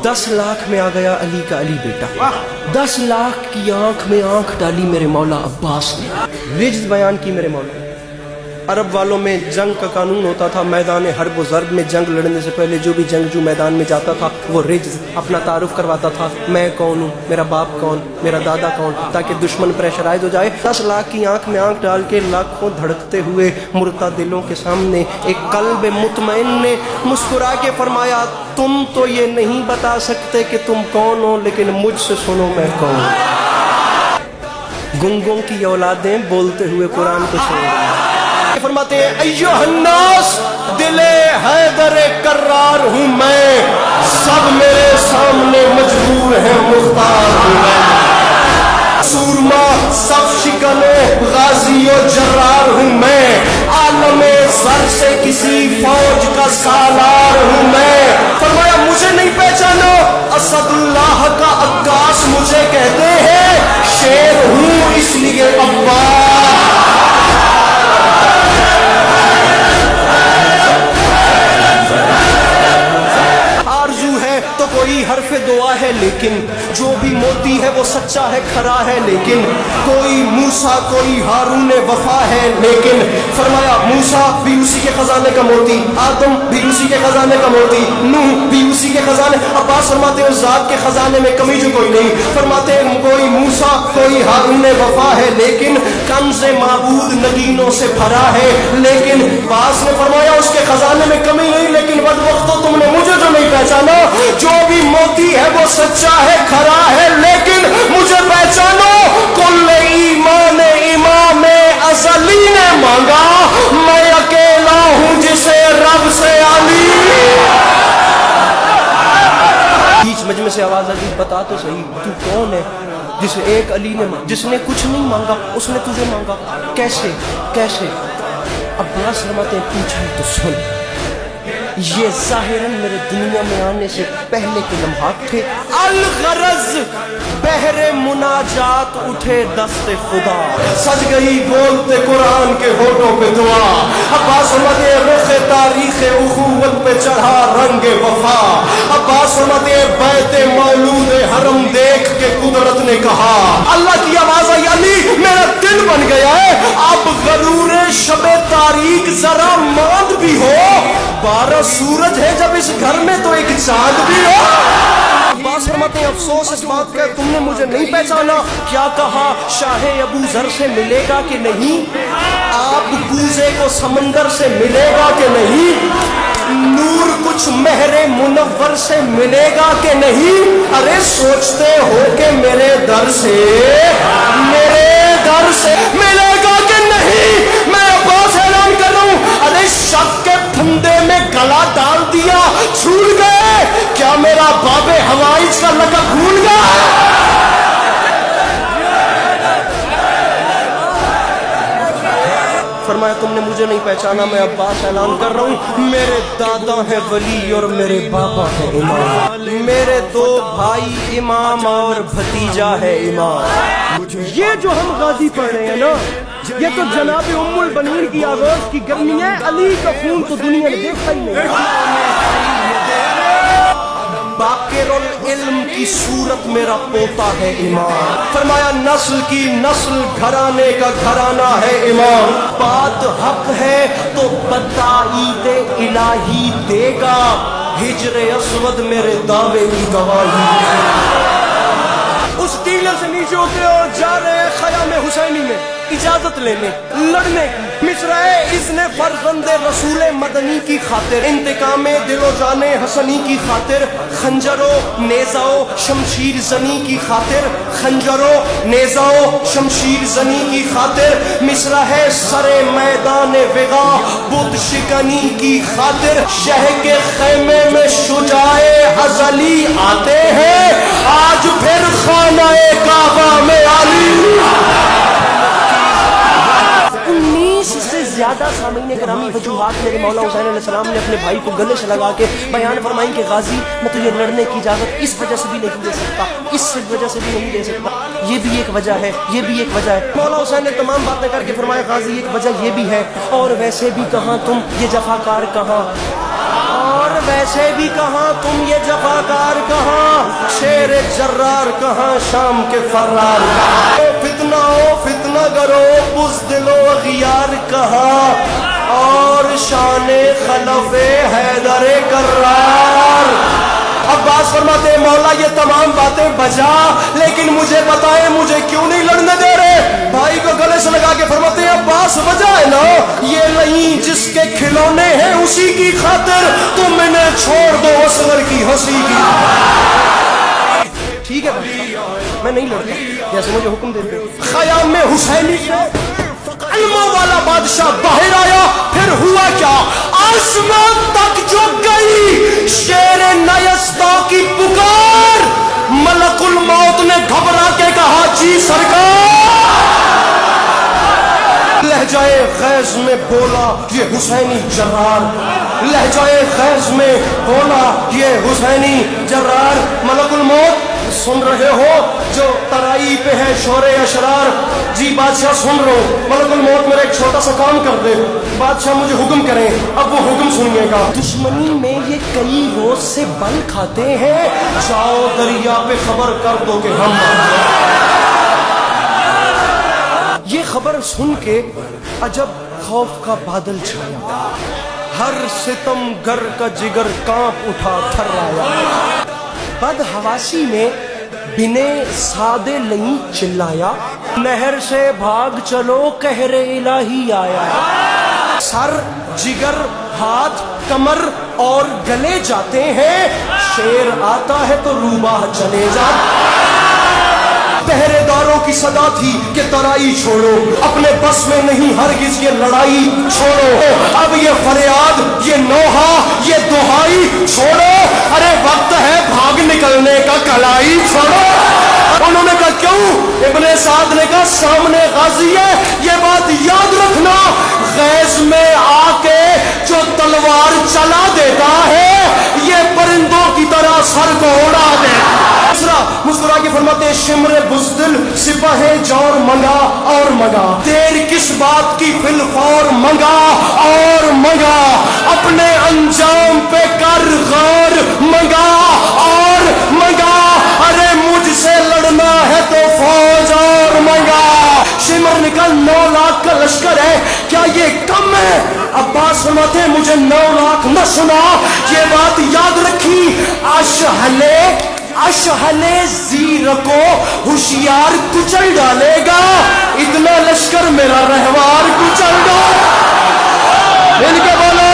10 लाख में आ गया अली का अली बेटा, 10 लाख की आंख में आंख डाली मेरे मौला अब्बास ने। रिज्ज बयान की मेरे मौला। अरब वालों में जंग का कानून होता था, मैदान हर्ब व ज़र्ब में जंग लड़ने से पहले जो भी जंगजू मैदान में जाता था वो रिज्ज अपना तारुफ करवाता था, मैं कौन हूँ, मेरा बाप कौन, मेरा दादा कौन, ताकि दुश्मन प्रेशराइज हो जाए। 10 लाख की आंख में आंख डाल के लाखों धड़कते हुए मुर्ता दिलों के सामने एक कल्ब मुतमईन ने मुस्कुरा के फरमाया, तुम तो ये नहीं बता सकते कि तुम कौन हो, लेकिन मुझसे सुनो मैं कौन। गुंगों की औलादें बोलते हुए कुरान को सुनो। फरमाते हैं, अय्युहन्नास दिले हैदर कर्रार हूँ मैं, सब मेरे सामने मजबूर है मुख्तार हूँ मैं। सूरमा सब शिकने गाजी और जर्रार हूँ मैं, आलमे सर से किसी फौज का सालार हूँ मैं। फरमाया मुझे नहीं पहचानो, असदुल्लाह का अक्कास मुझे कहते हैं, शेर हूँ इसलिए अब्बास। तो कोई हरफ दुआ है, लेकिन जो भी मोती है वो सच्चा है, खरा है, लेकिन कोई मूसा कोई हारून वफा है, लेकिन फरमाया मूसा भी उसी के खजाने का मोती, आदम भी उसी के खजाने का मोती, नूह भी उसी के खजाने। अब्बास फरमाते हैं ज़ात के खजाने में कमी जो कोई नहीं। फरमाते हैं कोई मूसा कोई हारून वफा है, लेकिन कंज़े माबूद नगीनों से भरा है, लेकिन अब्बास ने फरमाया उसके खजाने में कमी नहीं, लेकिन बदबख्तो तुमने मुझे जो नहीं पहचाना, जो भी मोती है वो सच्चा है, खरा है, लेकिन मुझे पहचानो, कुल ईमान इमाम अज़ली ने मांगा, मैं अकेला हूं जिसे रब से अली। बीच मजमे से आवाज आई, बता तो सही तू कौन है जिसे एक अली ने मांगा, जिसने कुछ नहीं मांगा उसने तुझे मांगा, कैसे कैसे। अब्बास फरमाते हैं पूछा तो सुन, ये जाहिरन मेरे दुनिया में आने से पहले के लम्हात थे, अल-गरज बहरे मुनाजात उठे दस्ते खुदा, सज गई बोलते कुरान के होठों पे दुआ। अब्बास फरमाते रुखे तारीख़ उखुवत पे चढ़ा रंग वफा। अब्बास फरमाते बैते मौलूद हरम देख के कुदरत ने कहा, अल्लाह की आवाज आई, अली मेरा दिल बन गया है, अब गरूरे शबे तारीख जरा मांद भी हो, 12 सूरज है जब इस घर में तो एक चांद भी हो। अब्बास फरमाते हैं अफसोस इस बात का तुमने मुझे नहीं पहचाना, क्या कहा शाहे अबू जर से मिलेगा कि नहीं, आप बूज़े को समंदर से मिलेगा कि नहीं, नूर कुछ महरे मुनव्वर से मिलेगा कि नहीं, अरे सोचते हो कि मेरे दर से मिलेगा कि नहीं। मैं अब्बास ऐलान कर रहा हूं, अरे शक के फंदे में गला डाल दिया, छूट गए क्या मेरा बाबे हवाइज का लक़ब भूल गया। फरमाया तुमने मुझे नहीं पहचाना, मैं अब्बास ऐलान कर रहा हूँ, मेरे दादा है वली और मेरे बाबा है इमाम, मेरे 2 भाई इमाम और भतीजा है इमाम। ये जो हम गाजी पढ़ रहे हैं ना, ये तो जनाब उम्मुल बनीन की आवाज की गर्मी है, अली का खून तो दुनिया ने देखा ही नहीं। बाकिरुल इल्म की सूरत मेरा पोता है इमाम। फरमाया नस्ल की नस्ल घराने का घराना है इमाम। बात हक है तो बताईद इलाही देगा, हिजरे अस्वद मेरे दावे की गवाही। उस टीलर से नीचे होते और जा रहे हैं खयाम हुसैनी में इजाजत लेने लड़ने की। मिसराए इसने फरजंदे रसूल मदनी की खातिर, इंतकामे दिलो जाने हसनी की खातिर, खंजरो नेजाओ शमशीर जनी की खातिर, खंजरो नेजाओ शमशीर जनी की खातिर, मिसरा है सरे मैदान विगा बुत शिकनी की खातिर, शह के खैमे में शुजाए अजली आते हैं, आज फिर खानाए काबा में अली। 19 से ज्यादा सामीन करामी वजूहात मेरे मौला हुसैन अलैहिस्सलाम ने अपने भाई को गले से लगा के बयान फरमाई कि गाजी मैं तुझे लड़ने की इजाजत इस वजह से भी नहीं दे सकता, इस वजह से भी नहीं दे सकता, ये भी एक वजह है, ये भी एक वजह है। मौला हुसैन ने तमाम बातें करके फरमाया गाजी एक वजह ये भी है, और वैसे भी कहाँ तुम ये जफाकार कहाँ, और वैसे भी कहाँ तुम ये जफाकार कहाँ, شیر جرار کہاں شام کے فرار کہاں او فتنہ گرو بزدل و اغیار کہاں اور شان خلف حیدر کرار. عباس فرماتے ہیں مولا یہ تمام باتیں بجا لیکن مجھے بتائیں مجھے کیوں نہیں لڑنے دے رہے. بھائی کو گلے سے لگا کے فرماتے ہیں عباس وجہ ہے نا یہ نہیں جس کے کھلونے ہیں اسی کی خاطر تم انہیں چھوڑ دو اصغر کی ہنسی کی. ٹھیک ہے میں نہیں لڑتا جیسے مجھے حکم دیتے. خیام میں حسینی علموں والا بادشاہ باہر آیا پھر ہوا کیا آسمان تک جو گئی شیر نیستا کی پکار ملک الموت نے گھبرا کے کہا جی سرکار. لہجائے غیظ میں بولا یہ حسینی جرار لہجائے غیظ میں بولا یہ حسینی جرار. ملک الموت سن رہے ہو جو ترائی پہ ہے شور اشرار. جی بادشاہ سن رہا ہوں ملک الموت میرا ایک چھوٹا سا کام کر دے. بادشاہ مجھے حکم کریں اب وہ حکم سنیے گا. دشمنی میں یہ کئی روز سے بل کھاتے ہیں جاؤ دریا پہ خبر کر دو کہ ہم یہ خبر سن کے عجب خوف کا بادل چھایا ہر ستم گر کا جگر کانپ اٹھا تھرایا. بد حواسی میں بنے سادے لئی چلایا نہر سے بھاگ چلو قہر الہی آیا. سر جگر ہاتھ کمر اور گلے جاتے ہیں شیر آتا ہے تو روباہ چلے جاتے. پہرے داروں کی صدا تھی کہ ترائی چھوڑو اپنے بس میں نہیں ہرگز یہ لڑائی چھوڑو. اب یہ فریاد یہ نوحہ یہ دہائی چھوڑو ارے وقت ہے بھاگ نکلنے کا کلائی چھوڑو. انہوں نے کہا کیوں ابن سعد نے کہا سامنے غازی ہے یہ بات یاد رکھنا غیظ میں آ کے جو تلوار چلا دیتا ہے یہ پرندوں کی طرح سر کو اڑا دے. مسکرا کے فرماتے شمر بزدل سپاہ جور منگا اور منگا دیر کس بات کی فی الفور منگا اور منگا اپنے انجام پہ کر غور منگا اور منگا ارے مجھ سے لڑنا ہے تو فوج اور منگا. شمر نے کہا 9 لاکھ کا لشکر ہے کیا یہ کم ہے. عباس فرماتے ہیں مجھے 9 لاکھ نہ سنا یہ بات یاد رکھی اشہلے زیر کو ہوشیار کچل ڈالے گا اتنا لشکر میرا رہوار کچل ڈالے. ان کے بولو